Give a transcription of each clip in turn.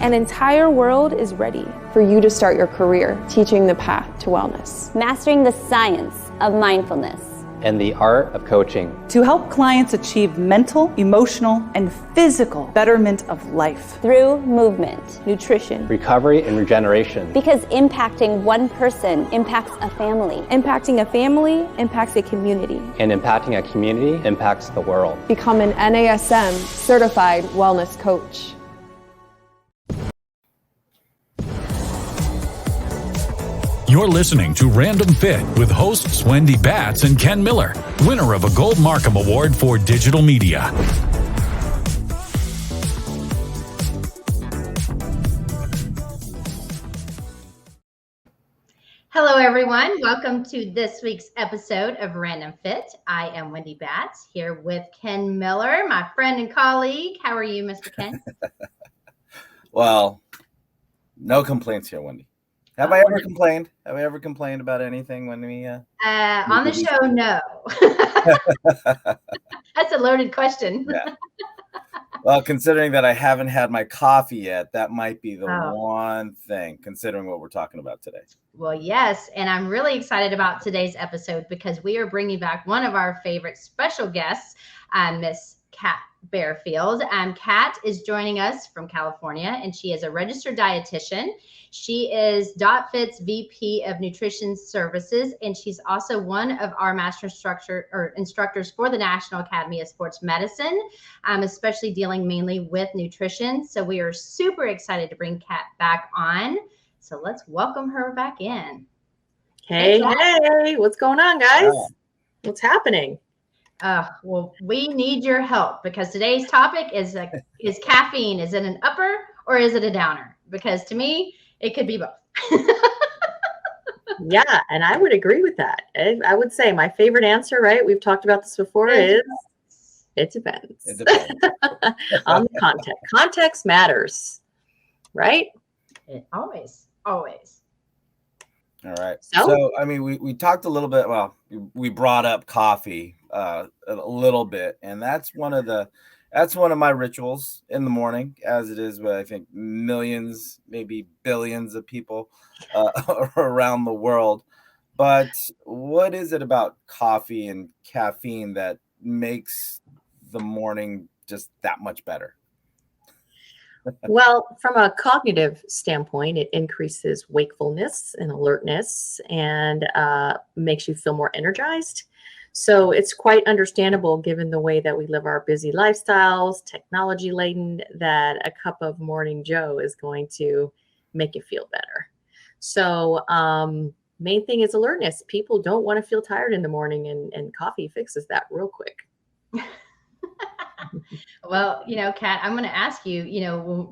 An entire world is ready for you to start your career teaching the path to wellness. Mastering the science of mindfulness. And the art of coaching. To help clients achieve mental, emotional, and physical betterment of life. Through movement, nutrition, recovery, and regeneration. Because impacting one person impacts a family. Impacting a family impacts a community. And impacting a community impacts the world. Become an NASM certified wellness coach. You're listening to Random Fit with hosts Wendy Batts and Ken Miller, winner of a Gold Markham Award for Digital Media. Hello, everyone. Welcome to this week's episode of Random Fit. I am Wendy Batts here with Ken Miller, my friend and colleague. How are you, Mr. Ken? Well, no complaints here, Wendy. Have I ever complained? Have I ever complained about anything when we on the show? No. That's a loaded question. Yeah. Well, considering that I haven't had my coffee yet, that might be the one thing, considering what we're talking about today. Well, yes, and I'm really excited about today's episode because we are bringing back one of our favorite special guests, Miss Barefield. Kat is joining us from California, and she is a registered dietitian. She is DotFit's VP of Nutrition Services, and she's also one of our master instructors for the National Academy of Sports Medicine, especially dealing mainly with nutrition. So we are super excited to bring Kat back on. So let's welcome her back in. Hey, what's going on, guys? What's happening? Well, we need your help because today's topic is caffeine. Is it an upper or is it a downer? Because to me, it could be both. Yeah, and I would agree with that. I would say my favorite answer, right? We've talked about this before, is it depends. It depends. On the context. Context matters, right? It always. All right. So I mean, we talked a little bit. Well, we brought up coffee a little bit, and that's one of my rituals in the morning, as it is with I think millions, maybe billions of people around the world. But what is it about coffee and caffeine that makes the morning just that much better? Well, from a cognitive standpoint, it increases wakefulness and alertness and makes you feel more energized. So it's quite understandable, given the way that we live our busy lifestyles, technology laden, that a cup of Morning Joe is going to make you feel better. So main thing is alertness. People don't want to feel tired in the morning, and coffee fixes that real quick. Well, Kat, I'm going to ask you,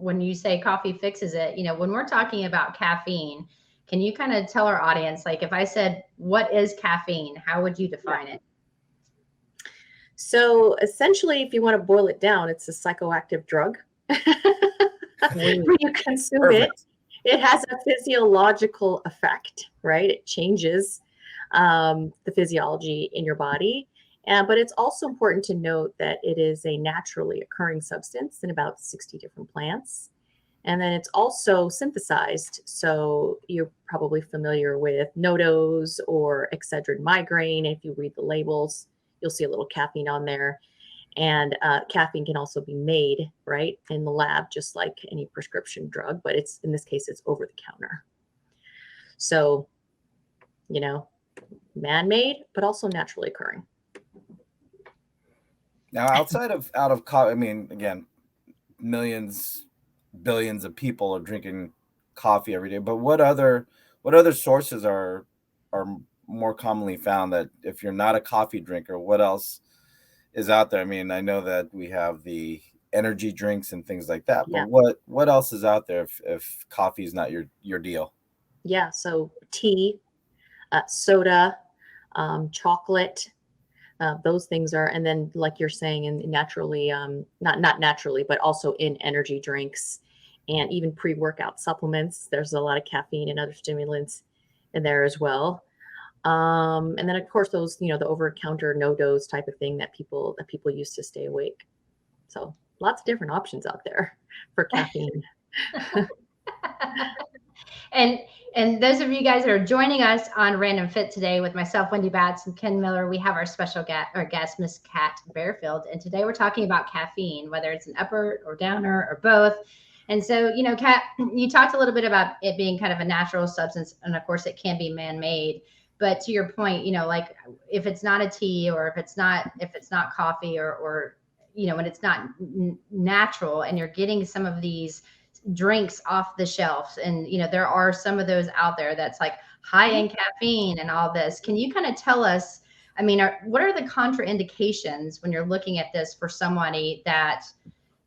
when you say coffee fixes it, when we're talking about caffeine, can you kind of tell our audience, like if I said, what is caffeine, how would you define it? So essentially, if you want to boil it down, it's a psychoactive drug. When you consume it has a physiological effect, right? It changes the physiology in your body. But it's also important to note that it is a naturally occurring substance in about 60 different plants. And then it's also synthesized. So you're probably familiar with NoDoz or Excedrin migraine. If you read the labels, you'll see a little caffeine on there. And caffeine can also be made, right, in the lab, just like any prescription drug. But in this case, it's over the counter. So, man-made, but also naturally occurring. Now, out of coffee, I mean, again, millions, billions of people are drinking coffee every day. But what other sources are more commonly found that if you're not a coffee drinker, what else is out there? I mean, I know that we have the energy drinks and things like that, but what else is out there if coffee is not your deal? Yeah, so tea, soda, chocolate. Those things are, and then like you're saying, and naturally, not naturally, but also in energy drinks and even pre-workout supplements. There's a lot of caffeine and other stimulants in there as well. And then of course those, the over-the-counter NoDoz type of thing that people use to stay awake. So lots of different options out there for caffeine. And those of you guys that are joining us on Random Fit today with myself, Wendy Batts, and Ken Miller, we have our special guest, Miss Kat Barefield. And today we're talking about caffeine, whether it's an upper or downer or both. And so, Kat, you talked a little bit about it being kind of a natural substance, and of course it can be man-made. But to your point, like if it's not a tea, or if it's not coffee, or when it's not natural, and you're getting some of these drinks off the shelf, and there are some of those out there that's like high in caffeine and all this. Can you kind of tell us, what are the contraindications when you're looking at this for somebody that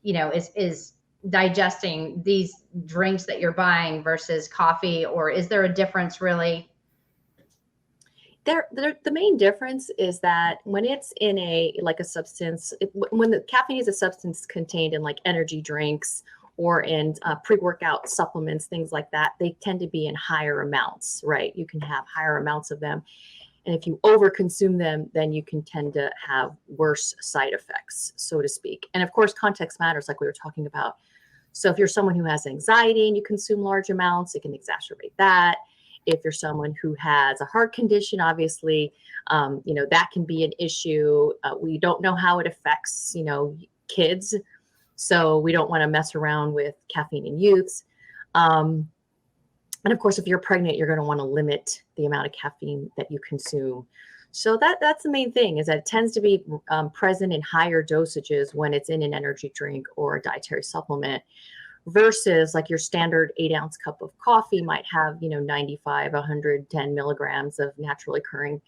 is digesting these drinks that you're buying versus coffee, or is there a difference really? The main difference is that when it's in a substance, when the caffeine is a substance contained in like energy drinks or in pre-workout supplements, things like that, they tend to be in higher amounts, right? You can have higher amounts of them. And if you overconsume them, then you can tend to have worse side effects, so to speak. And of course, context matters, like we were talking about. So if you're someone who has anxiety and you consume large amounts, it can exacerbate that. If you're someone who has a heart condition, obviously, that can be an issue. We don't know how it affects, kids. So we don't want to mess around with caffeine in youths. And of course, if you're pregnant, you're going to want to limit the amount of caffeine that you consume. So that's the main thing, is that it tends to be present in higher dosages when it's in an energy drink or a dietary supplement, versus like your standard 8-ounce cup of coffee might have, 95, 110 milligrams of naturally occurring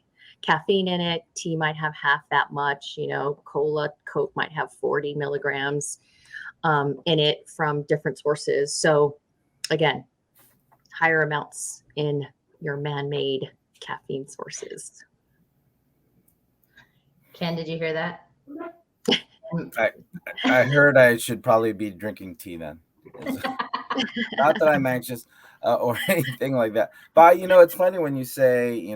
caffeine in it. Tea might have half that much, Coke might have 40 milligrams in it from different sources. So again, higher amounts in your man-made caffeine sources. Ken, did you hear that? I heard I should probably be drinking tea then. Not that I'm anxious or anything like that. But, it's funny when you say,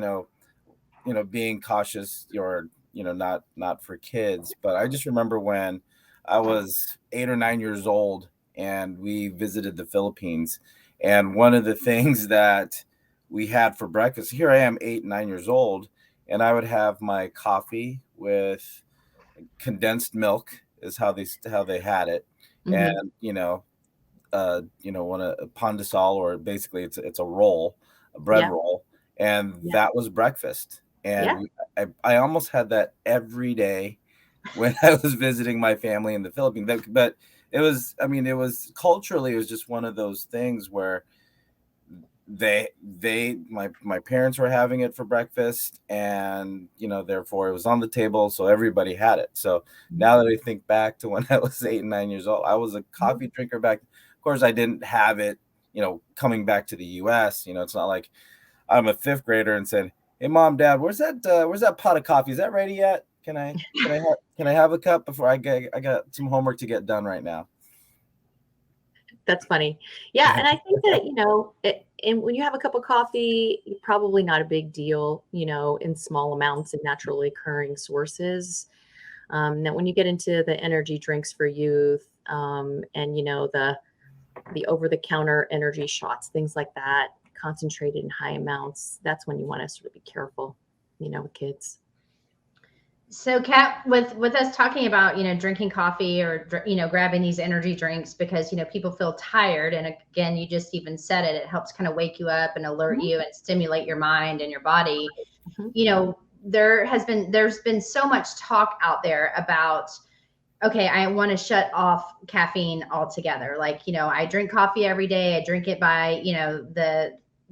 being cautious, you're, not for kids. But I just remember when I was 8 or 9 years old and we visited the Philippines. And one of the things that we had for breakfast, here I am 8, 9 years old, and I would have my coffee with condensed milk is how they had it. Mm-hmm. And, one a pandesal, or basically it's a roll, a bread roll. And that was breakfast. And I almost had that every day when I was visiting my family in the Philippines. But it was culturally, it was just one of those things where my parents were having it for breakfast, and therefore it was on the table, so everybody had it. So now that I think back to when I was 8 and 9 years old, I was a coffee drinker back. Of course, I didn't have it, coming back to the U.S. It's not like I'm a 5th grader and said, "Hey, Mom, Dad, where's that pot of coffee? Is that ready yet? Can I have a cup before I got some homework to get done right now?" That's funny. Yeah. And I think that, and when you have a cup of coffee, probably not a big deal, in small amounts and naturally occurring sources. That when you get into the energy drinks for youth, and, the over-the-counter energy shots, things like that, concentrated in high amounts, that's when you want to sort of be careful, with kids. So Kat, with us talking about, drinking coffee or, grabbing these energy drinks because, people feel tired. And again, you just even said it helps kind of wake you up and alert you and stimulate your mind and your body. There's been so much talk out there about, okay, I want to shut off caffeine altogether. Like, I drink coffee every day. I drink it by,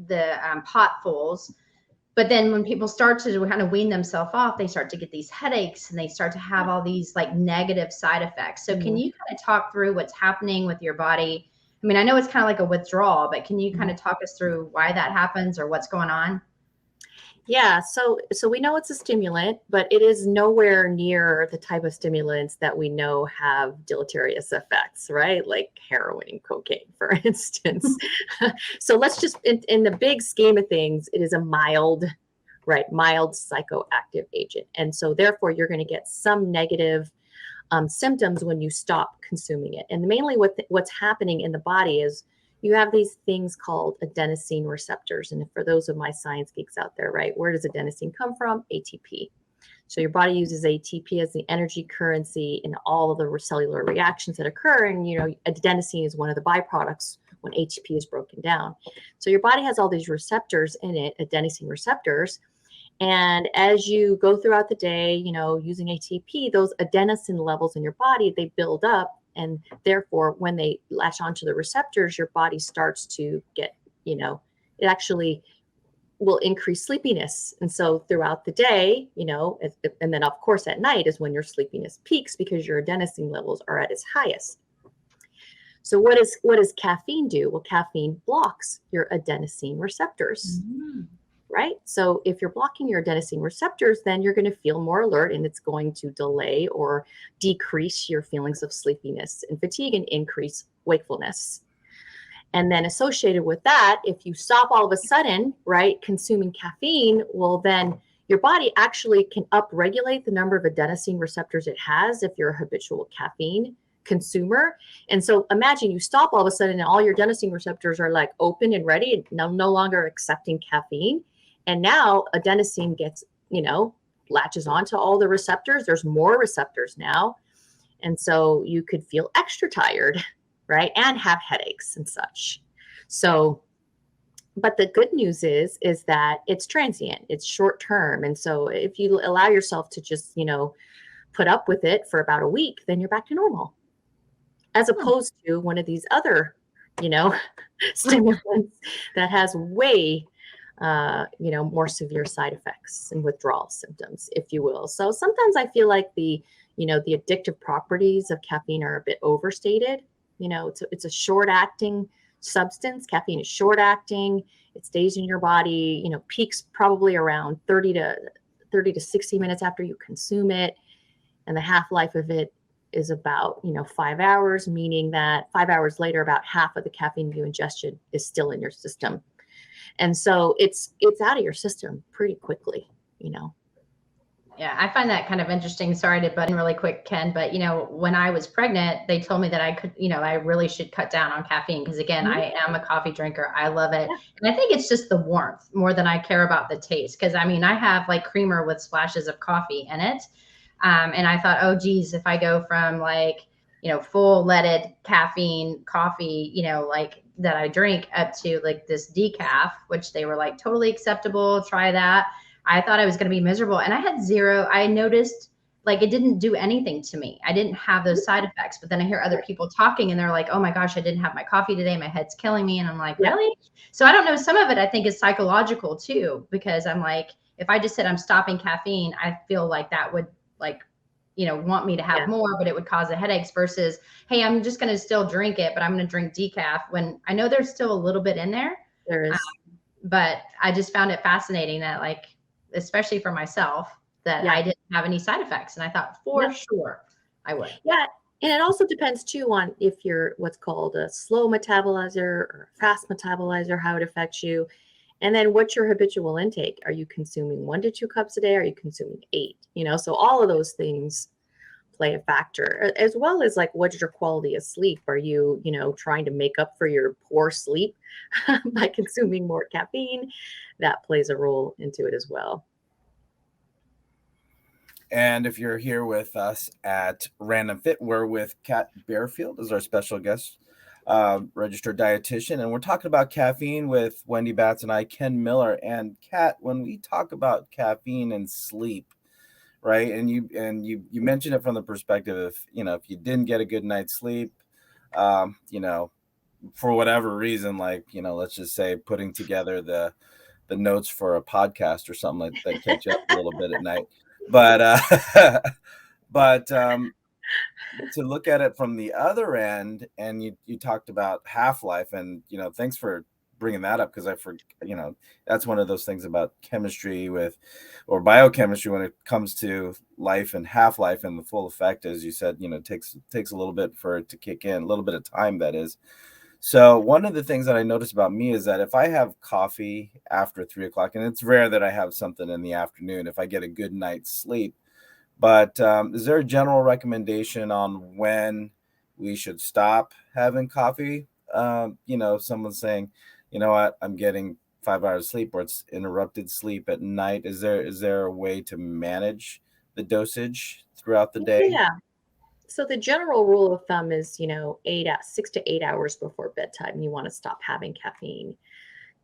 the potfuls. But then when people start to kind of wean themselves off, they start to get these headaches and they start to have all these like negative side effects. So can you kind of talk through what's happening with your body? I know it's kind of like a withdrawal, but can you kind of talk us through why that happens or what's going on? Yeah. So we know it's a stimulant, but it is nowhere near the type of stimulants that we know have deleterious effects, right? Like heroin and cocaine, for instance. So let's just, in the big scheme of things, it is a mild psychoactive agent. And so therefore you're going to get some negative symptoms when you stop consuming it. And mainly what's happening in the body is you have these things called adenosine receptors. And for those of my science geeks out there, right, where does adenosine come from? ATP. So your body uses ATP as the energy currency in all of the cellular reactions that occur. And, adenosine is one of the byproducts when ATP is broken down. So your body has all these receptors in it, adenosine receptors. And as you go throughout the day, using ATP, those adenosine levels in your body, they build up. And therefore, when they latch onto the receptors, your body starts to get, it actually will increase sleepiness. And so throughout the day, and then of course at night is when your sleepiness peaks because your adenosine levels are at its highest. So what does caffeine do? Well, caffeine blocks your adenosine receptors, right? So if you're blocking your adenosine receptors, then you're going to feel more alert, and it's going to delay or decrease your feelings of sleepiness and fatigue and increase wakefulness. And then associated with that, if you stop all of a sudden, right, consuming caffeine, well, then your body actually can upregulate the number of adenosine receptors it has if you're a habitual caffeine consumer. And so imagine you stop all of a sudden and all your adenosine receptors are like open and ready and no longer accepting caffeine. And now adenosine gets, latches onto all the receptors. There's more receptors now. And so you could feel extra tired, right? And have headaches and such. So, but the good news is that it's transient, it's short term. And so if you allow yourself to just, put up with it for about a week, then you're back to normal. As opposed to one of these other, stimulants that has way, more severe side effects and withdrawal symptoms, if you will. So sometimes I feel like the addictive properties of caffeine are a bit overstated. It's a short-acting substance. Caffeine is short-acting. It stays in your body, peaks probably around 30 to 60 minutes after you consume it. And the half-life of it is about, 5 hours, meaning that 5 hours later, about half of the caffeine you ingested is still in your system. And so it's out of your system pretty quickly, Yeah, I find that kind of interesting. Sorry to butt in really quick, Ken, but when I was pregnant, they told me that I could, I really should cut down on caffeine because again, I am a coffee drinker. I love it. And I think it's just the warmth more than I care about the taste. Because I have like creamer with splashes of coffee in it. And I thought, oh geez, if I go from like, full leaded caffeine coffee, like that I drink up to like this decaf, which they were like totally acceptable. Try that. I thought I was going to be miserable, and I had zero. I noticed like it didn't do anything to me. I didn't have those side effects, but then I hear other people talking and they're like, oh my gosh, I didn't have my coffee today. My head's killing me. And I'm like, really? So I don't know. Some of it I think is psychological too, because I'm like, if I just said I'm stopping caffeine, I feel like that would like, want me to have more, but it would cause the headaches versus, hey, I'm just going to still drink it, but I'm going to drink decaf when I know there's still a little bit in there. There is. But I just found it fascinating that like, especially for myself, that I didn't have any side effects. And I thought for sure I would. Yeah. And it also depends too on if you're what's called a slow metabolizer or fast metabolizer, how it affects you. And then what's your habitual intake? Are you consuming 1 to 2 cups a day? Are you consuming 8? So all of those things play a factor, as well as like, what's your quality of sleep? Are you, trying to make up for your poor sleep by consuming more caffeine? That plays a role into it as well. And if you're here with us at Random Fit, we're with Kat Barefield as our special guest, registered dietitian, and we're talking about caffeine with Wendy Batts and I, Ken Miller. And Kat, when we talk about caffeine and sleep, right, and you mentioned it from the perspective of if you didn't get a good night's sleep, for whatever reason, like let's just say putting together the notes for a podcast or something like that kept you up a little bit at night, but to look at it from the other end, and you talked about half-life, and thanks for bringing that up, because that's one of those things about chemistry or biochemistry when it comes to life and half-life, and the full effect, as you said, takes a little bit for it to kick in, a little bit of time, that is. So one of the things that I noticed about me is that if I have coffee after 3 o'clock, and it's rare that I have something in the afternoon, if I get a good night's sleep, But is there a general recommendation on when we should stop having coffee? Someone's saying, you know what, I'm getting 5 hours sleep, or it's interrupted sleep at night. Is there a way to manage the dosage throughout the day? Yeah. So the general rule of thumb is, 6 to 8 hours before bedtime, you want to stop having caffeine.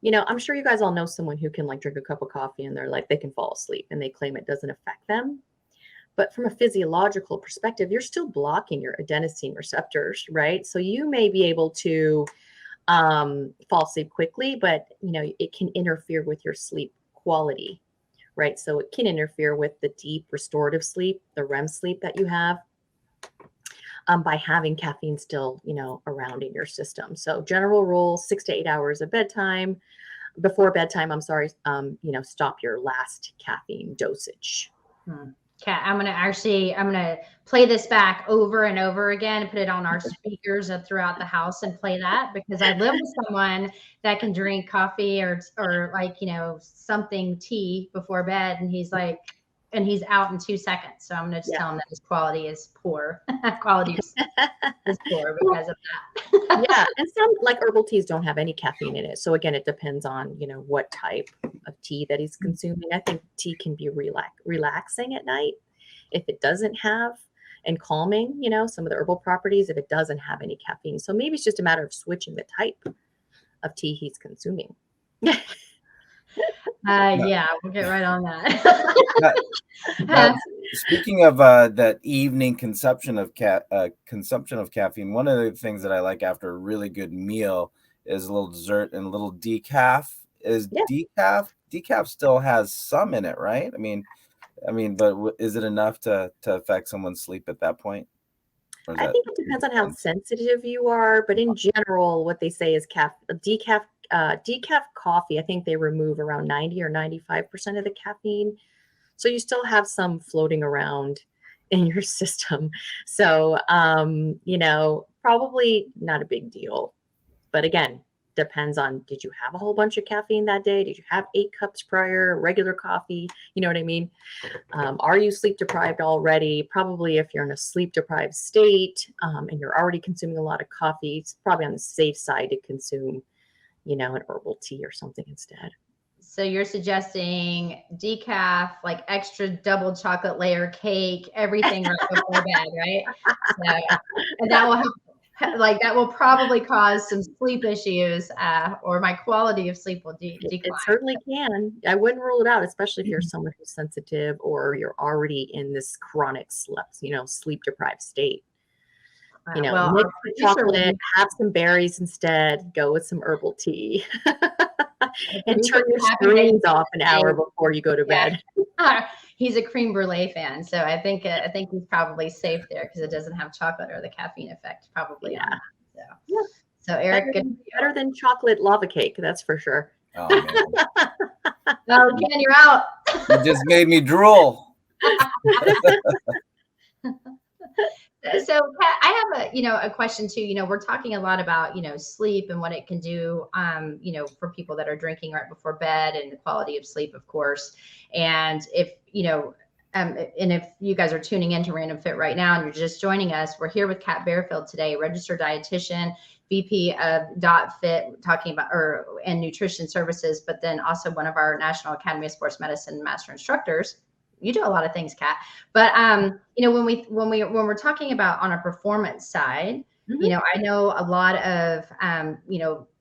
I'm sure you guys all know someone who can drink a cup of coffee and they're like, they can fall asleep and they claim it doesn't affect them. But from a physiological perspective, you're still blocking your adenosine receptors, right? So you may be able to fall asleep quickly, but it can interfere with your sleep quality, right? So it can interfere with the deep restorative sleep, the REM sleep that you have, by having caffeine still, around in your system. So general rule, 6 to 8 hours of bedtime. Before bedtime, stop your last caffeine dosage. Kat, I'm gonna play this back over and over again and put it on our speakers throughout the house and play that, because I live with someone that can drink coffee or something, tea before bed, and he's out in 2 seconds. So I'm gonna just tell him that his quality is poor. Quality is poor because of that. Yeah, and some herbal teas don't have any caffeine in it. So again, it depends on what type of tea that he's consuming. I think tea can be relaxing at night if it doesn't have, and calming, some of the herbal properties if it doesn't have any caffeine. So maybe it's just a matter of switching the type of tea he's consuming. Yeah, we'll get right on that. Speaking of that evening consumption of caffeine, one of the things that I like after a really good meal is a little dessert and a little decaf. Decaf still has some in it, right? I mean, but is it enough to affect someone's sleep at that point? I think it depends on how sensitive you are, but in general, what they say is decaf coffee, I think they remove around 90 or 95% of the caffeine. So you still have some floating around in your system. So, probably not a big deal. But again, depends on, did you have a whole bunch of caffeine that day? Did you have 8 cups prior, regular coffee? You know what I mean? Are you sleep deprived already? Probably if you're in a sleep deprived state and you're already consuming a lot of coffee, it's probably on the safe side to consume an herbal tea or something instead. So you're suggesting decaf, extra double chocolate layer cake, everything right before bed, right? So, and that will help, that will probably cause some sleep issues, or my quality of sleep will decline. It certainly can. I wouldn't rule it out, especially if you're someone who's sensitive or you're already in this chronic sleep deprived state. Mix the chocolate, have some berries instead, go with some herbal tea, and turn your screens off an hour before you go to bed. He's a creme brulee fan, so I think he's probably safe there because it doesn't have chocolate or the caffeine effect probably on that. So Eric, better than chocolate lava cake, that's for sure. Oh man. Oh, Ken, you're out. You just made me drool. So Kat, I have a question too. We're talking a lot about, sleep and what it can do, for people that are drinking right before bed, and the quality of sleep, of course. And if you guys are tuning into Random Fit right now and you're just joining us, we're here with Kat Barefield today, registered dietitian, VP of Fit, talking about and nutrition services, but then also one of our National Academy of Sports Medicine Master Instructors. You do a lot of things, Kat. But when we're talking about on a performance side, I know a lot of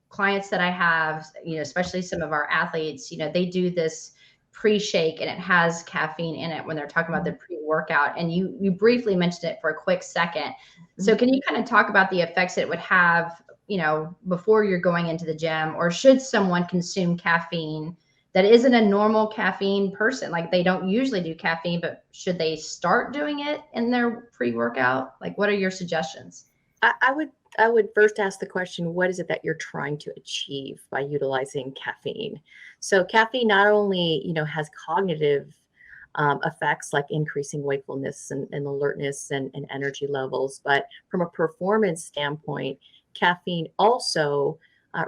clients that I have, especially some of our athletes, they do this pre-shake and it has caffeine in it when they're talking about the pre-workout. And you briefly mentioned it for a quick second. So can you kind of talk about the effects it would have, before you're going into the gym, or should someone consume caffeine that isn't a normal caffeine person? They don't usually do caffeine, but should they start doing it in their pre-workout? What are your suggestions? I would first ask the question, what is it that you're trying to achieve by utilizing caffeine? So caffeine not only, has cognitive effects like increasing wakefulness and alertness and energy levels, but from a performance standpoint, caffeine also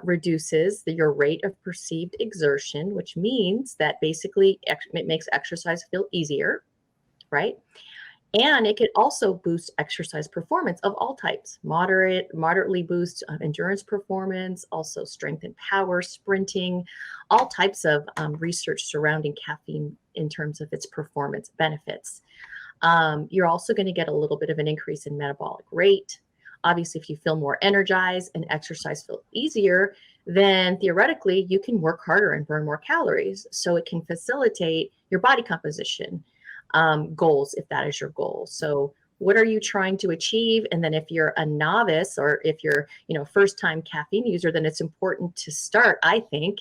reduces your rate of perceived exertion, which means that basically it makes exercise feel easier, right? And it could also boost exercise performance of all types, moderately boost endurance performance, also strengthen power, sprinting, all types of research surrounding caffeine in terms of its performance benefits. You're also going to get a little bit of an increase in metabolic rate. Obviously, if you feel more energized and exercise feels easier, then theoretically you can work harder and burn more calories. So it can facilitate your body composition goals, if that is your goal. So what are you trying to achieve? And then if you're a novice or if you're, first time caffeine user, then it's important to start, I think,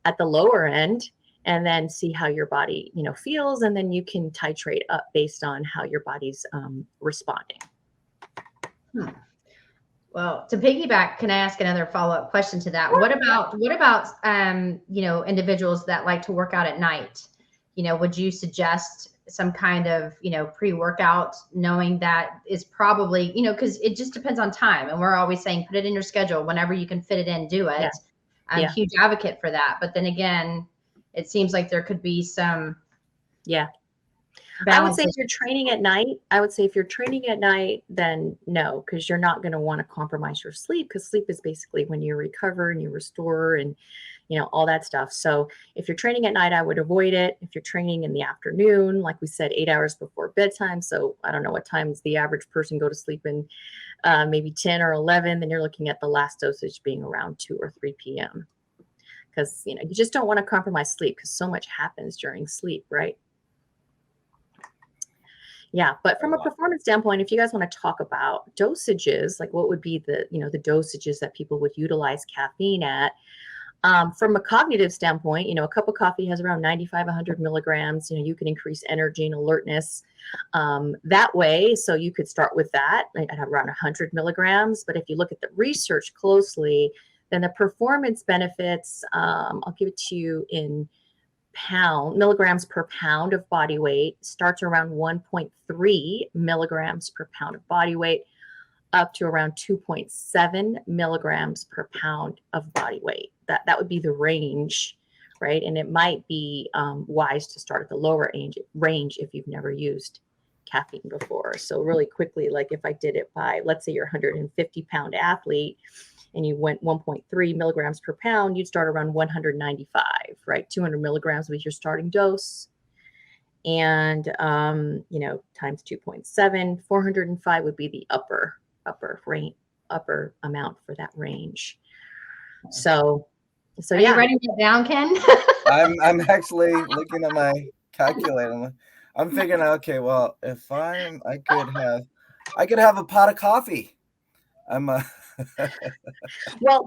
at the lower end and then see how your body, feels. And then you can titrate up based on how your body's responding. Well, to piggyback, can I ask another follow-up question to that? What about individuals that like to work out at night? Would you suggest some kind of, pre-workout, knowing that is probably, because it just depends on time. And we're always saying, put it in your schedule whenever you can fit it in, do it. Yeah. I'm a huge advocate for that. But then again, it seems like there could be some. Yeah. I would say if you're training at night, then no, because you're not going to want to compromise your sleep, because sleep is basically when you recover and you restore and, all that stuff. So if you're training at night, I would avoid it. If you're training in the afternoon, like we said, 8 hours before bedtime. So I don't know what times the average person go to sleep in, maybe 10 or 11, then you're looking at the last dosage being around 2 or 3 p.m. Because, you just don't want to compromise sleep because so much happens during sleep, right? Yeah, but from a performance standpoint, if you guys want to talk about dosages, like what would be the, the dosages that people would utilize caffeine at, from a cognitive standpoint, a cup of coffee has around 95, 100 milligrams. You can increase energy and alertness that way. So you could start with that at around 100 milligrams. But if you look at the research closely, then the performance benefits, I'll give it to you in milligrams per pound of body weight, starts around 1.3 milligrams per pound of body weight, up to around 2.7 milligrams per pound of body weight. That would be the range, right? And it might be wise to start at the lower range if you've never used caffeine before. So really quickly, like if I did it by, let's say you're a 150-pound athlete and you went 1.3 milligrams per pound, you'd start around 195, right? 200 milligrams was your starting dose. And, times 2.7, 405 would be the upper amount for that range. So Are you writing it down, Ken? I'm actually looking at my calculator. I'm figuring out, okay, well, if I could have a pot of coffee. Well,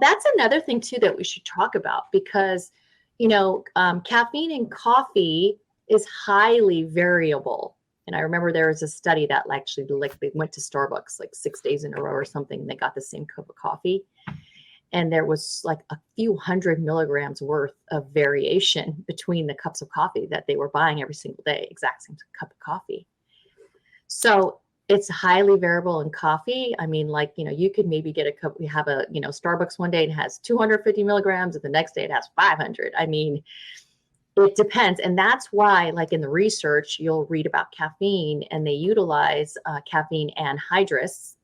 that's another thing too that we should talk about, because caffeine in coffee is highly variable. And I remember there was a study that actually they went to Starbucks like 6 days in a row or something, and they got the same cup of coffee, and there was like a few hundred milligrams worth of variation between the cups of coffee that they were buying every single day, exact same cup of coffee. So it's highly variable in coffee. I mean, you could maybe get a cup. We have a, Starbucks one day and it has 250 milligrams, and the next day it has 500. I mean, it depends. And that's why, like in the research, you'll read about caffeine, and they utilize caffeine anhydrous,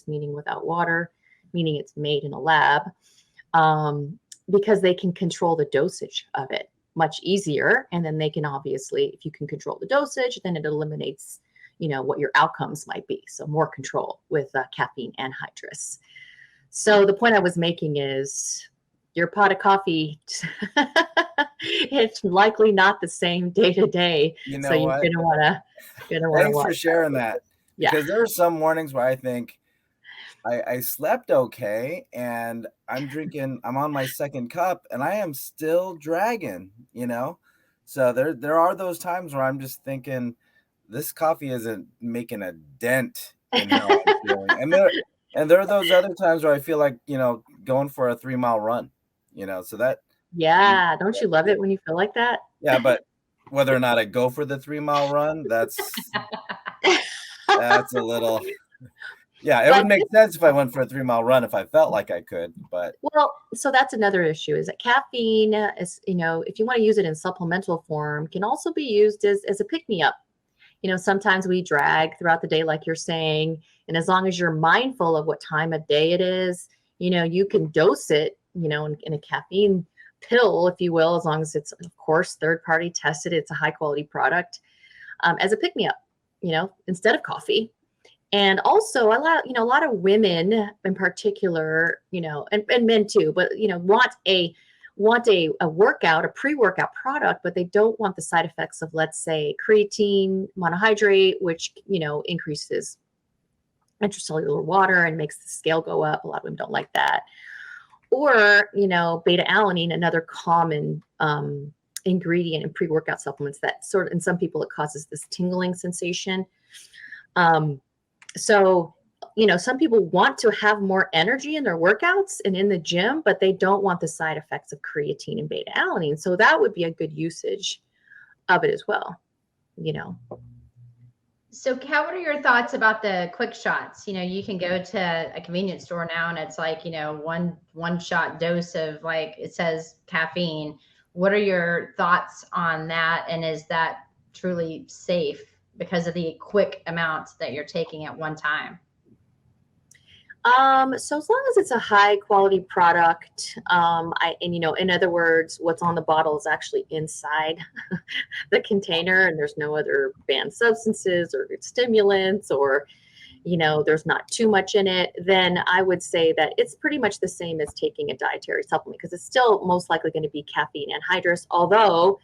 meaning without water, meaning it's made in a lab, because they can control the dosage of it much easier. And then they can obviously, if you can control the dosage, then it eliminates what your outcomes might be. So more control with caffeine anhydrous. So the point I was making is your pot of coffee, it's likely not the same day to day. So you're going to want to Thanks for sharing that. Yeah. Because there are some mornings where I think I slept okay, and I'm on my second cup, and I am still dragging, So there are those times where I'm just thinking, this coffee isn't making a dent in how I'm feeling. And there are those other times where I feel like, going for a 3-mile run, so that. Yeah. Don't you love it when you feel like that? Yeah. But whether or not I go for the 3-mile run, that's a little, it would make sense if I went for a 3-mile run, if I felt like I could, but. Well, so that's another issue, is that caffeine is, if you want to use it in supplemental form, can also be used as a pick-me-up. Sometimes we drag throughout the day, like you're saying, and as long as you're mindful of what time of day it is, you can dose it, in a caffeine pill, if you will, as long as it's, of course, third-party tested, it's a high-quality product, as a pick-me-up, instead of coffee. And also a lot of women in particular, and men too, but, want a workout, a pre-workout product, but they don't want the side effects of, let's say, creatine monohydrate, which, increases intracellular water and makes the scale go up. A lot of women don't like that. Or, beta alanine, another common ingredient in pre-workout supplements that in some people, it causes this tingling sensation. So, some people want to have more energy in their workouts and in the gym, but they don't want the side effects of creatine and beta alanine. So that would be a good usage of it as well, So Kat, what are your thoughts about the quick shots? You can go to a convenience store now and it's like, one shot dose of, like, it says caffeine. What are your thoughts on that? And is that truly safe because of the quick amounts that you're taking at one time? So as long as it's a high quality product, in other words, what's on the bottle is actually inside the container and there's no other banned substances or stimulants, or, there's not too much in it, then I would say that it's pretty much the same as taking a dietary supplement, because it's still most likely going to be caffeine anhydrous, although,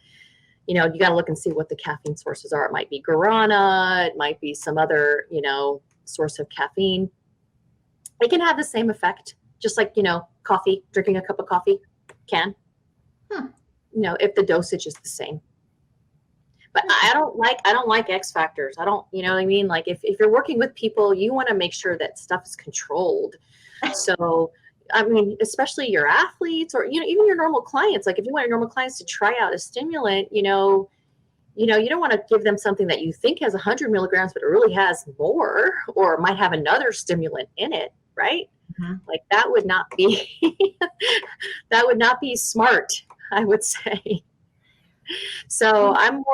you got to look and see what the caffeine sources are. It might be guarana, it might be some other, source of caffeine. It can have the same effect, just like, coffee, drinking a cup of coffee can, if the dosage is the same. But I don't like X factors. I don't, you know what I mean? Like if you're working with people, you want to make sure that stuff is controlled. So, especially your athletes or, even your normal clients, like if you want your normal clients to try out a stimulant, you don't want to give them something that you think has 100 milligrams, but it really has more, or might have another stimulant in it, right? Mm-hmm. Like that would not be smart, I would say. So I'm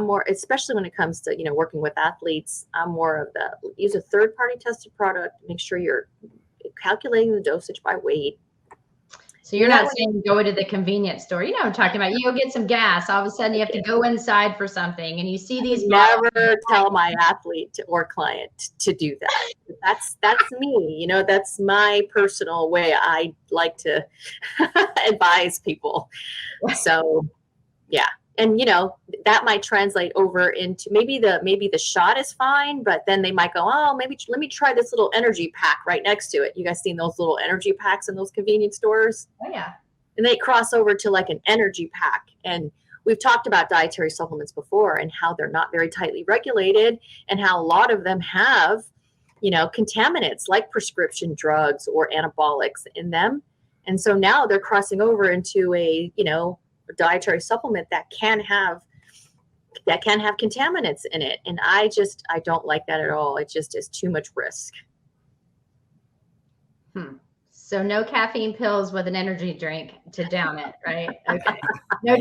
more, especially when it comes to, working with athletes, I'm more of use a third-party tested product, make sure you're calculating the dosage by weight. So you're not saying go into the convenience store. You know what I'm talking about. You go get some gas. All of a sudden you have to go inside for something and you see these. Never tell my athlete or client to do that. That's me. That's my personal way I like to advise people. So yeah. And that might translate over into maybe the shot is fine, but then they might go, oh, maybe let me try this little energy pack right next to it. You guys seen those little energy packs in those convenience stores? Oh yeah. And they cross over to like an energy pack. And we've talked about dietary supplements before and how they're not very tightly regulated and how a lot of them have, contaminants like prescription drugs or anabolics in them. And so now they're crossing over into a dietary supplement that can have contaminants in it, and I don't like that at all. It just is too much risk. So no caffeine pills with an energy drink to down it, right? Okay. No,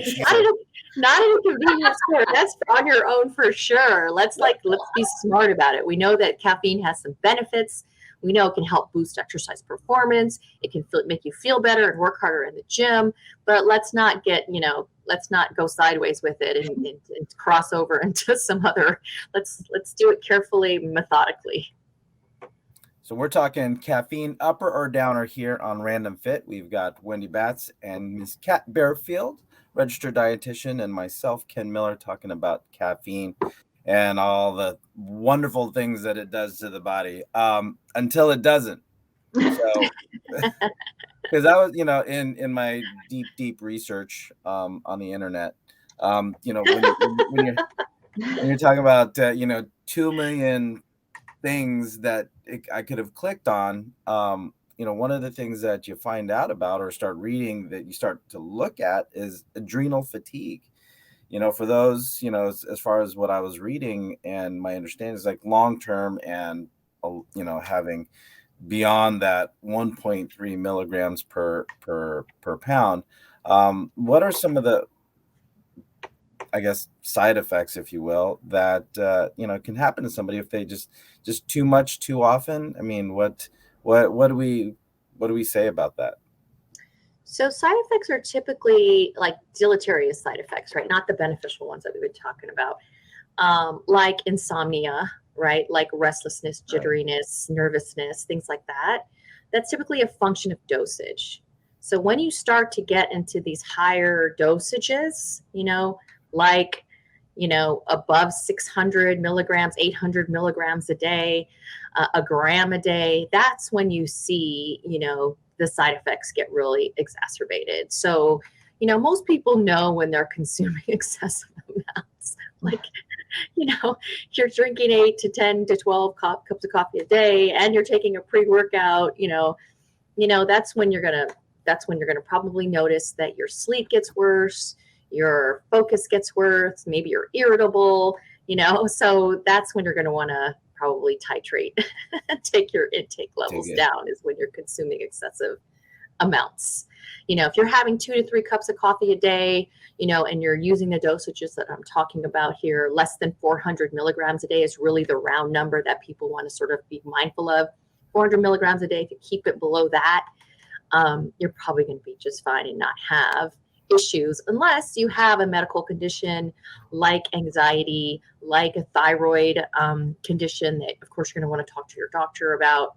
not in a convenience store. That's on your own for sure. Let's be smart about it. We know that caffeine has some benefits. We know it can help boost exercise performance. It can make you feel better and work harder in the gym. But let's not go sideways with it and cross over into some other. Let's do it carefully, methodically. So we're talking caffeine upper or downer here on Random Fit. We've got Wendy Batts and Ms. Kat Barefield, registered dietitian, and myself, Ken Miller, talking about caffeine and all the wonderful things that it does to the body, until it doesn't. So, because I was, in my deep research on the internet, when you're talking about 2 million things that I could have clicked on, one of the things that you find out about or start reading that you start to look at is adrenal fatigue. For those, as far as what I was reading and my understanding is like long-term and, having beyond that 1.3 milligrams per pound. What are some of the I guess, side effects, if you will, that can happen to somebody if they just too much too often. I mean, what do we say about that? So side effects are typically like deleterious side effects, right? Not the beneficial ones that we've been talking about, like insomnia, right? Like restlessness, jitteriness, nervousness, things like that. That's typically a function of dosage. So when you start to get into these higher dosages, like, above 600 milligrams, 800 milligrams a day, a gram a day, that's when you see, the side effects get really exacerbated. So, most people know when they're consuming excessive amounts, like, you're drinking 8 to 10 to 12 cups of coffee a day, and you're taking a pre-workout, that's when you're going to probably notice that your sleep gets worse, your focus gets worse, maybe you're irritable, so that's when you're going to want to probably titrate, take your intake levels down, is when you're consuming excessive amounts. If you're having 2 to 3 cups of coffee a day, and you're using the dosages that I'm talking about here, less than 400 milligrams a day is really the round number that people want to sort of be mindful of. 400 milligrams a day, if you keep it below that, you're probably going to be just fine and not have issues, unless you have a medical condition like anxiety, like a thyroid condition that, of course, you're going to want to talk to your doctor about.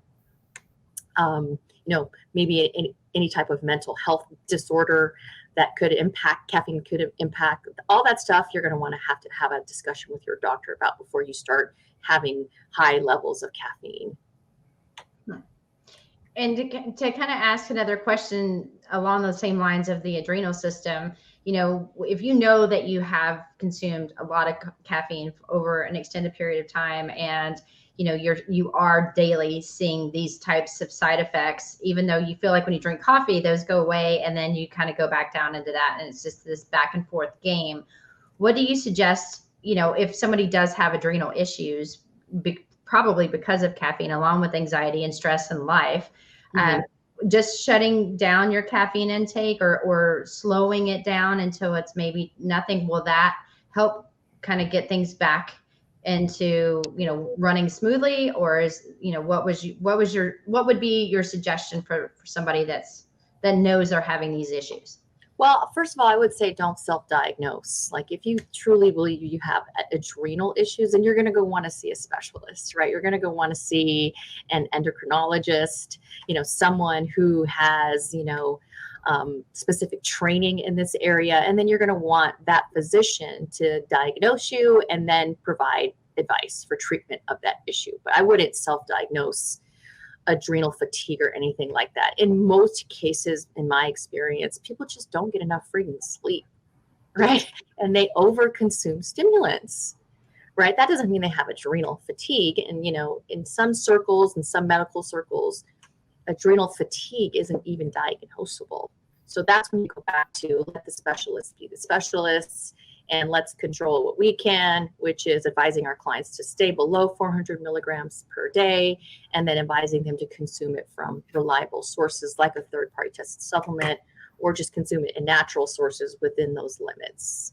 Maybe any type of mental health disorder that could impact, caffeine could impact, all that stuff you're going to want to have a discussion with your doctor about before you start having high levels of caffeine. And to kind of ask another question along the same lines of the adrenal system, if you know that you have consumed a lot of caffeine over an extended period of time, and you are daily seeing these types of side effects, even though you feel like when you drink coffee, those go away, and then you kind of go back down into that, and it's just this back and forth game. What do you suggest, if somebody does have adrenal issues, probably because of caffeine, along with anxiety and stress in life, just shutting down your caffeine intake or slowing it down until it's maybe nothing? Will that help kind of get things back into, running smoothly? Or is, what would be your suggestion for somebody that knows they're having these issues? Well, first of all, I would say don't self-diagnose. Like, if you truly believe you have adrenal issues, then you're going to go want to see a specialist, right? You're going to go want to see an endocrinologist, someone who has, specific training in this area. And then you're going to want that physician to diagnose you and then provide advice for treatment of that issue. But I wouldn't self-diagnose adrenal fatigue or anything like that. In most cases, in my experience, people just don't get enough freaking sleep, right? And they overconsume stimulants, right? That doesn't mean they have adrenal fatigue. And, in some circles, in some medical circles, adrenal fatigue isn't even diagnosable. So that's when you go back to let the specialists be the specialists, and let's control what we can, which is advising our clients to stay below 400 milligrams per day, and then advising them to consume it from reliable sources like a third-party tested supplement, or just consume it in natural sources within those limits.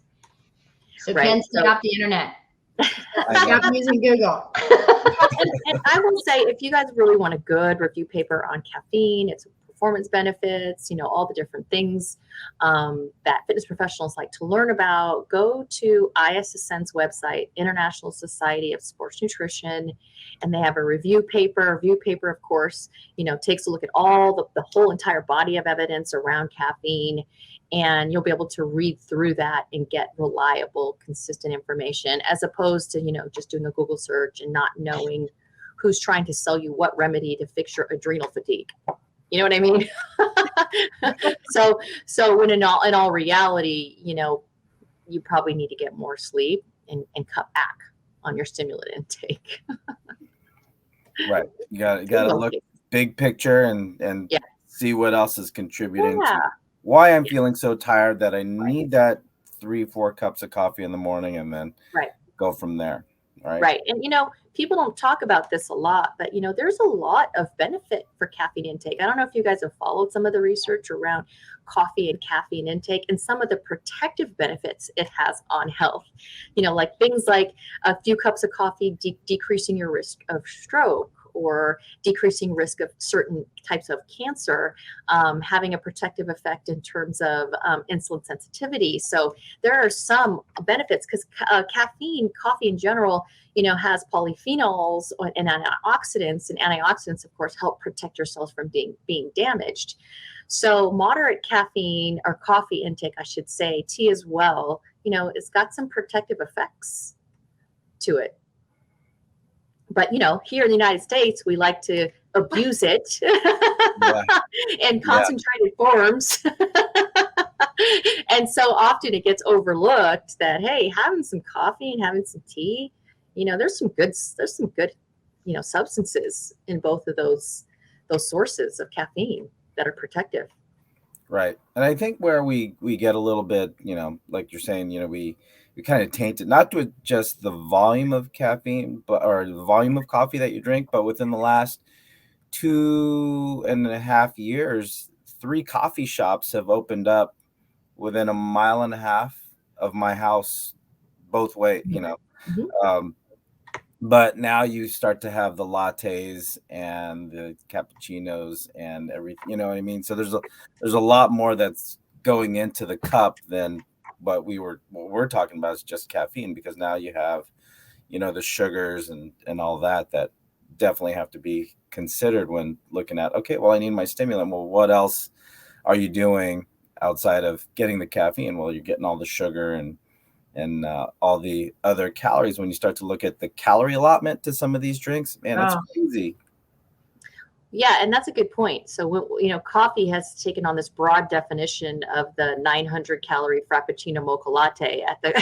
So Ken, stay off the internet. Stop using Google. and I will say, if you guys really want a good review paper on caffeine, its performance benefits, all the different things that fitness professionals like to learn about, go to ISSN's website, International Society of Sports Nutrition, and they have a review paper. Review paper, of course, takes a look at all the whole entire body of evidence around caffeine, and you'll be able to read through that and get reliable, consistent information, as opposed to, just doing a Google search and not knowing who's trying to sell you what remedy to fix your adrenal fatigue. You know what I mean? So when in all reality, you probably need to get more sleep and cut back on your stimulant intake. Right. You got to look big picture and see what else is contributing to why I'm feeling so tired that I need that 3-4 cups of coffee in the morning, and then go from there. Right. And, people don't talk about this a lot, but, there's a lot of benefit for caffeine intake. I don't know if you guys have followed some of the research around coffee and caffeine intake and some of the protective benefits it has on health. Like things like a few cups of coffee decreasing your risk of stroke, or decreasing risk of certain types of cancer, having a protective effect in terms of insulin sensitivity. So there are some benefits because caffeine, coffee in general, has polyphenols and antioxidants, and antioxidants, of course, help protect your cells from being damaged. So moderate caffeine, or coffee intake, I should say, tea as well, it's got some protective effects to it. But, here in the United States, we like to abuse it in concentrated forms. And so often it gets overlooked that, hey, having some coffee and having some tea, there's some good, substances in both of those sources of caffeine that are protective. Right. And I think where we get a little bit, like you're saying, we kind of taint it, not with just the volume of caffeine, or the volume of coffee that you drink, but within the last 2.5 years, 3 coffee shops have opened up within 1.5 miles of my house, both ways, but now you start to have the lattes and the cappuccinos and everything, you know what I mean? So there's a lot more that's going into the cup than what we're talking about is just caffeine, because now you have, the sugars and all that definitely have to be considered when looking at, okay, well, I need my stimulant. Well, what else are you doing outside of getting the caffeine? Well, you're getting all the sugar and all the other calories. When you start to look at the calorie allotment to some of these drinks, man, it's crazy. Yeah, and that's a good point. So, coffee has taken on this broad definition of the 900 calorie Frappuccino mocha latte at the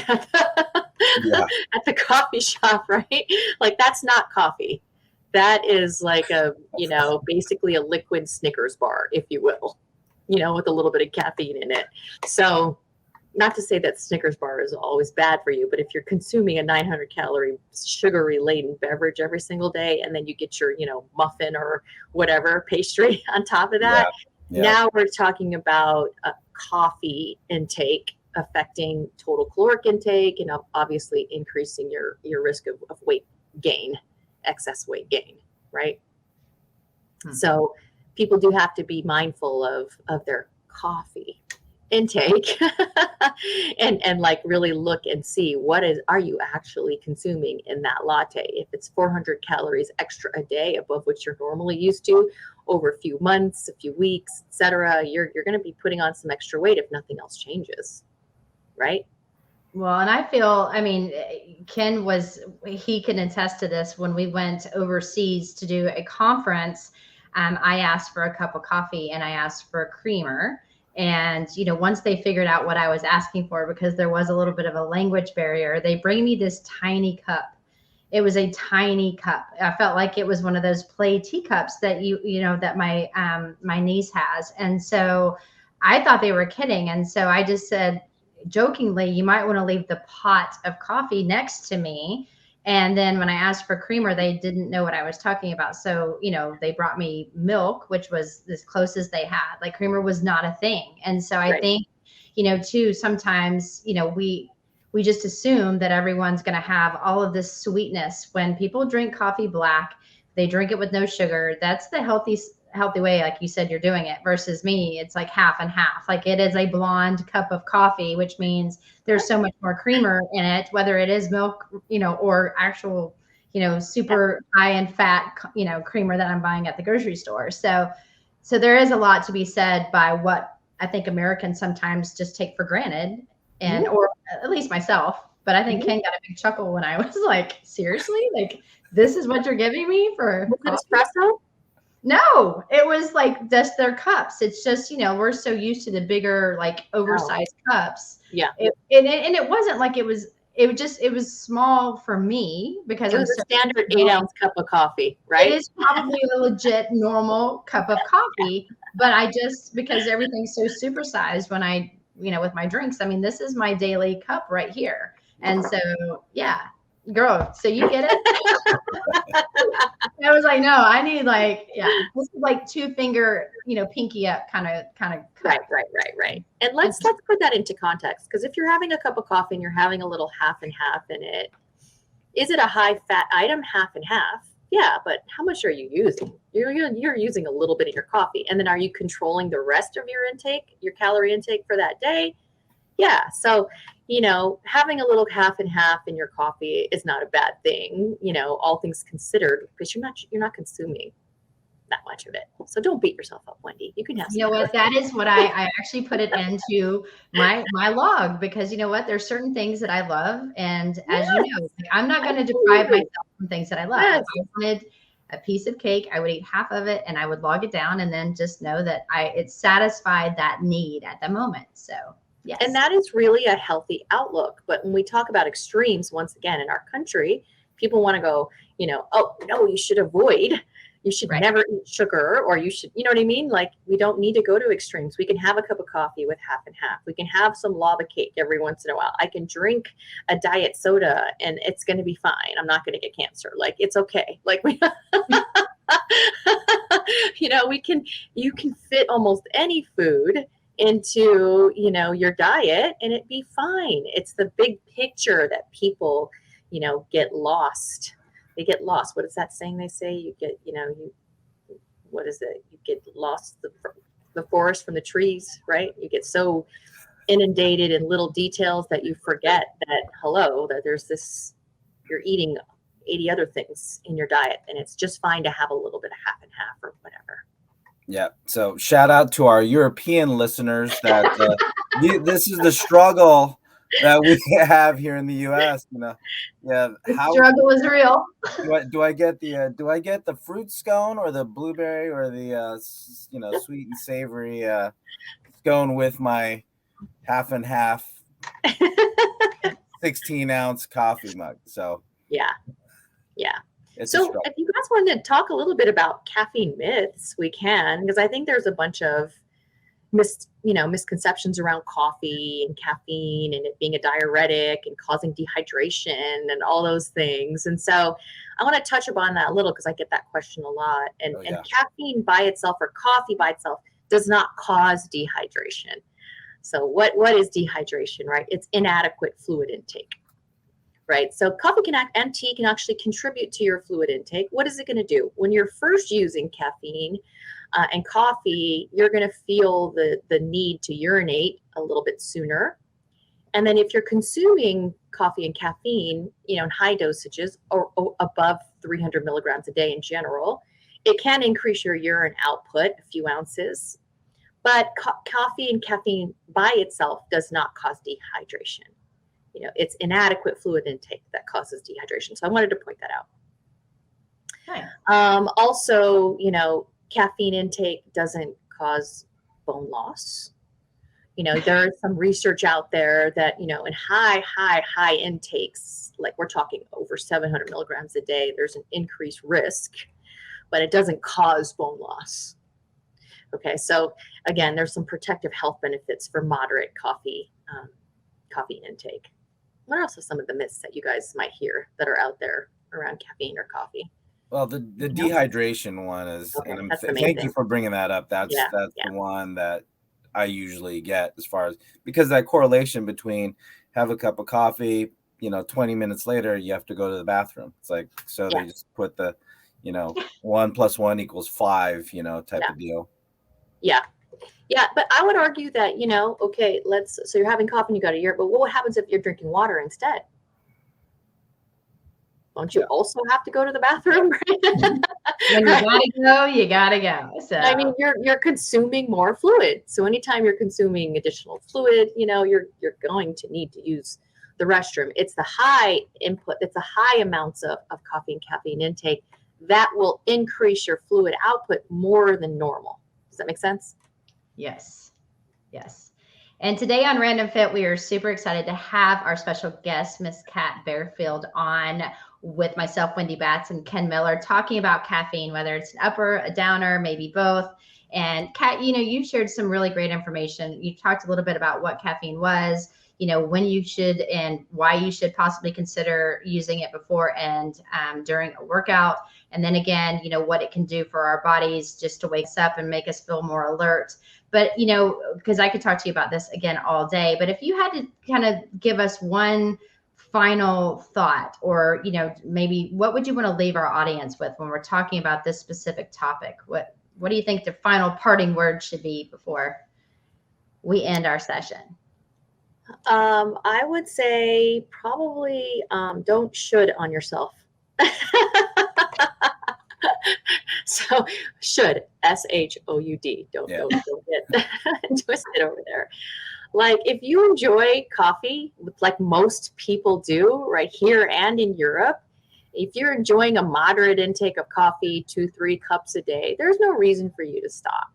at the coffee shop, right? Like, that's not coffee. That is like basically a liquid Snickers bar, if you will, with a little bit of caffeine in it. So, not to say that Snickers bar is always bad for you, but if you're consuming a 900 calorie sugary laden beverage every single day, and then you get your, muffin or whatever pastry on top of that, now we're talking about coffee intake affecting total caloric intake, and obviously increasing your risk of weight gain, excess weight gain, right? So people do have to be mindful of their coffee intake and like really look and see are you actually consuming in that latte. If it's 400 calories extra a day above what you're normally used to over a few months, a few weeks, etc., you're going to be putting on some extra weight if nothing else changes, right? Well, and I feel, Ken he can attest to this. When we went overseas to do a conference, I asked for a cup of coffee and I asked for a creamer. And, once they figured out what I was asking for, because there was a little bit of a language barrier, they bring me this tiny cup. It was a tiny cup. I felt like it was one of those play teacups that that my niece has. And so I thought they were kidding. And so I just said, jokingly, you might want to leave the pot of coffee next to me. And then when I asked for creamer, they didn't know what I was talking about. So, they brought me milk, which was as close as they had. Like, creamer was not a thing. And so I think, too, sometimes, we just assume that everyone's going to have all of this sweetness. When people drink coffee black, they drink it with no sugar. That's the healthy way, like you said, you're doing it, versus me. It's like half and half. Like, it is a blonde cup of coffee, which means there's so much more creamer in it, whether it is milk, or actual, super high in fat, creamer that I'm buying at the grocery store. So there is a lot to be said by what I think Americans sometimes just take for granted, or at least myself. But I think Ken got a big chuckle when I was like, seriously? Like, this is what you're giving me for espresso? No, it was like just their cups. It's just, we're so used to the bigger, like, oversized cups. Yeah. And it wasn't like it was small for me, because it was a standard 8-ounce cup of coffee, right? It is probably a legit normal cup of coffee, but because everything's so supersized when I, with my drinks, this is my daily cup right here. And so, yeah. Girl, so you get it? I was like, no, I need this is like 2-finger, pinky up kind of. Right. And let's put that into context, because if you're having a cup of coffee and you're having a little half and half in it, is it a high fat item, half and half? Yeah, but how much are you using? You're using a little bit in your coffee, and then are you controlling the rest of your intake, your calorie intake for that day? Yeah. So, having a little half and half in your coffee is not a bad thing, all things considered, because you're not consuming that much of it. So don't beat yourself up, Wendy. You can have some. You know what? That is what I actually put it into my log, because you know what? There's certain things that I love. And as you know, I'm not going to deprive myself from things that I love. Yes. If I wanted a piece of cake, I would eat half of it and I would log it down, and then just know that it satisfied that need at the moment. So yes. And that is really a healthy outlook. But when we talk about extremes, once again, in our country, people want to go, oh, no, you should avoid. You should never eat sugar, or you should, you know what I mean? Like, we don't need to go to extremes. We can have a cup of coffee with half and half. We can have some lava cake every once in a while. I can drink a diet soda and it's going to be fine. I'm not going to get cancer. Like, it's okay. Like, you can fit almost any food into, your diet and it'd be fine. It's the big picture that people, get lost. They get lost. What is that saying they say? You get, what is it? You get lost the forest from the trees, right? You get so inundated in little details that you forget that there's this, you're eating 80 other things in your diet, and it's just fine to have a little bit of half and half or whatever. Yeah. So shout out to our European listeners that this is the struggle that we have here in the U.S. Yeah, the struggle is real. Do I get the fruit scone or the blueberry or the sweet and savory scone with my half and half 16-ounce coffee mug? So yeah. So if you guys wanted to talk a little bit about caffeine myths, we can, because I think there's a bunch of misconceptions around coffee and caffeine and it being a diuretic and causing dehydration and all those things. And so I want to touch upon that a little, because I get that question a lot. And caffeine by itself, or coffee by itself, does not cause dehydration. So what is dehydration, right? It's inadequate fluid intake, right? So coffee and tea can actually contribute to your fluid intake. What is it going to do? When you're first using caffeine and coffee, you're going to feel the need to urinate a little bit sooner. And then if you're consuming coffee and caffeine, in high dosages or above 300 milligrams a day in general, it can increase your urine output a few ounces. But coffee and caffeine by itself does not cause dehydration. It's inadequate fluid intake that causes dehydration. So I wanted to point that out. Nice. Also, caffeine intake doesn't cause bone loss. There is some research out there that, in high intakes, like we're talking over 700 milligrams a day, there's an increased risk, but it doesn't cause bone loss. Okay. So again, there's some protective health benefits for moderate caffeine intake. What are also some of the myths that you guys might hear that are out there around caffeine or coffee? Well, the dehydration one is, and thank you for bringing that up. That's the one that I usually get, as far as, because that correlation between have a cup of coffee, 20 minutes later, you have to go to the bathroom. It's like, so they just put the, 1 + 1 = 5, type of deal. Yeah. Yeah. But I would argue that, okay, so you're having coffee and you got to urinate, but what happens if you're drinking water instead? Don't you also have to go to the bathroom? When you gotta go. So I mean, you're consuming more fluid. So anytime you're consuming additional fluid, you're going to need to use the restroom. It's the high input. It's the high amounts of coffee and caffeine intake that will increase your fluid output more than normal. Does that make sense? Yes. And today on Random Fit, we are super excited to have our special guest, Miss Kat Barefield, on with myself, Wendy Batts, and Ken Miller, talking about caffeine, whether it's an upper, a downer, maybe both. And Kat, you shared some really great information. You talked a little bit about what caffeine was, when you should and why you should possibly consider using it before and during a workout. And then again, what it can do for our bodies just to wake us up and make us feel more alert. But, because I could talk to you about this again all day, but if you had to kind of give us one final thought, or, maybe what would you want to leave our audience with when we're talking about this specific topic? What do you think the final parting word should be before we end our session? I would say probably don't should on yourself. So should, SHOUD. Don't get twisted over there. Like, if you enjoy coffee, like most people do right here and in Europe, if you're enjoying a moderate intake of coffee, 2-3 cups a day, there's no reason for you to stop.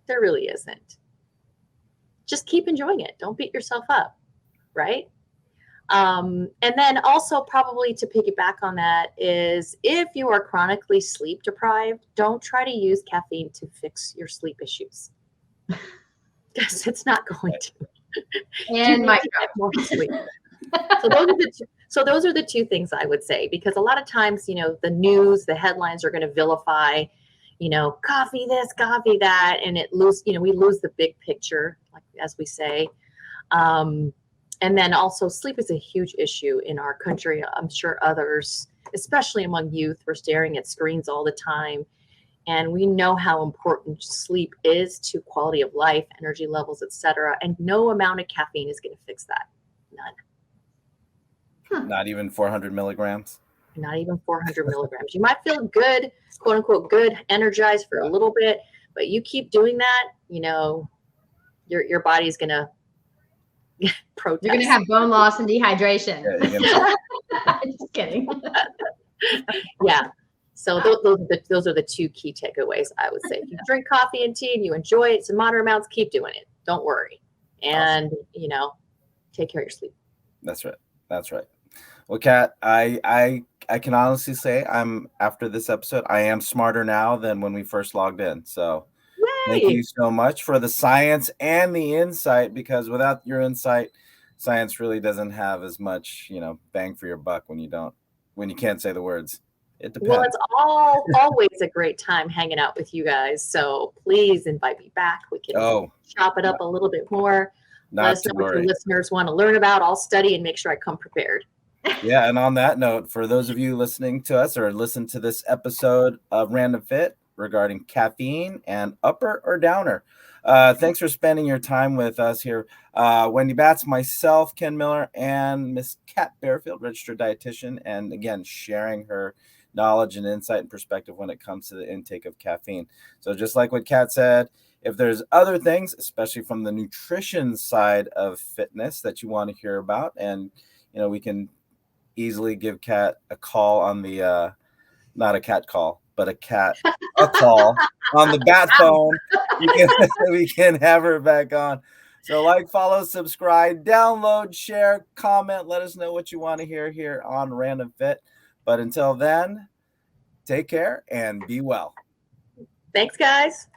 There really isn't. Just keep enjoying it. Don't beat yourself up, right? And then also, probably to piggyback on that, is if you are chronically sleep deprived, don't try to use caffeine to fix your sleep issues, because it's not going to. And my more sleep. So those are the two things I would say, because a lot of times, the news, the headlines are going to vilify, coffee this, coffee that, and we lose the big picture, like as we say. And then also, sleep is a huge issue in our country. I'm sure others, especially among youth, we're staring at screens all the time. And we know how important sleep is to quality of life, energy levels, etc. And no amount of caffeine is going to fix that. None. Not even 400 milligrams? Not even 400 milligrams. You might feel good, quote unquote, good, energized for a little bit, but you keep doing that, your body's going to protest. You're going to have bone loss and dehydration. Yeah, just kidding. Yeah. So those are the two key takeaways, I would say. If you drink coffee and tea and you enjoy it in moderate amounts, keep doing it. Don't worry. And, take care of your sleep. That's right. Well, Kat, I can honestly say after this episode, I am smarter now than when we first logged in. So thank you so much for the science and the insight, because without your insight, science really doesn't have as much, bang for your buck when you can't say the words. It depends. Well, it's always a great time hanging out with you guys. So please invite me back. We can chop it up a little bit more. Let us know what your listeners want to learn about. I'll study and make sure I come prepared. Yeah. And on that note, for those of you listening to us or listen to this episode of Random Fit regarding caffeine and upper or downer, thanks for spending your time with us here. Wendy Batts, myself, Ken Miller, and Miss Kat Barefield, registered dietitian, and again, sharing her knowledge and insight and perspective when it comes to the intake of caffeine. So just like what Kat said, if there's other things, especially from the nutrition side of fitness, that you want to hear about, and we can easily give Kat a call on the not a cat call, but a call on the bat phone. We can have her back on. So follow, subscribe, download, share, comment, let us know what you want to hear here on Random Fit. But until then, take care and be well. Thanks, guys.